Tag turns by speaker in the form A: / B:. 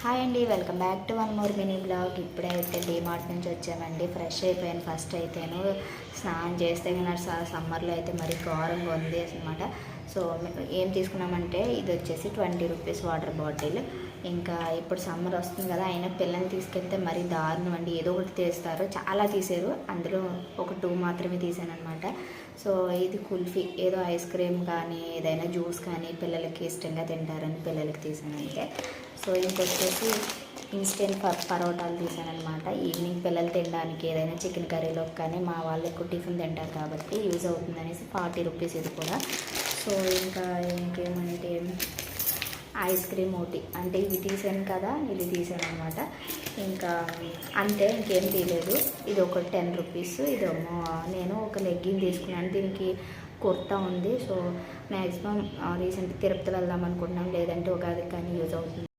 A: Hi అండి, welcome back to one more mini blog. ఇప్పుడైతే డీమార్ట్ నుంచి వచ్చామండి. ఫ్రెష్ అయిపోయాను. ఫస్ట్ అయితేను స్నానం చేస్తే కానీ సమ్మర్లో అయితే మరీ ఘోరంగా ఉంది అనమాట. సో ఏం తీసుకున్నామంటే ఇది వచ్చేసి 20 రూపీస్ వాటర్ బాటిల్. ఇంకా ఇప్పుడు సమ్మర్ వస్తుంది కదా, అయినా పిల్లల్ని తీసుకెళ్తే మరీ దారుణం అండి. ఏదో ఒకటి తీస్తారు, చాలా తీసారు, అందులో ఒక 2 మాత్రమే తీసాను అనమాట. సో ఇది కుల్ఫీ, ఏదో ఐస్ క్రీమ్ కానీ ఏదైనా జ్యూస్ కానీ పిల్లలకి ఇష్టంగా తింటారని పిల్లలకి తీసాను అంతే. సో ఇంకొచ్చేసి ఇన్స్టెంట్ పరోటాలు తీసానమాట. ఈవినింగ్ పిల్లలు తినడానికి ఏదైనా చికెన్ కర్రీలోకి కానీ, మా వాళ్ళు ఎక్కువ టిఫిన్ తింటారు కాబట్టి యూజ్ అవుతుందనేసి 40 రూపీస్ ఇది కూడా. సో ఇంకా ఇంకేమంటే ఐస్ క్రీమ్ ఒకటి, అంటే ఇవి తీసాను కదా, ఇది తీసాను అనమాట. ఇంకా అంతే, ఇంకేం తీయలేదు. ఇది ఒక 10 రూపీస్. ఇదేమో నేను ఒక లెగ్గిన్ తీసుకున్నాను, దీనికి కుర్తా ఉంది. సో మ్యాక్సిమం రీసెంట్గా తిరుపతి వెళ్దాం అనుకుంటున్నాం, లేదంటే ఉగాదికి కానీ యూజ్ అవుతుంది.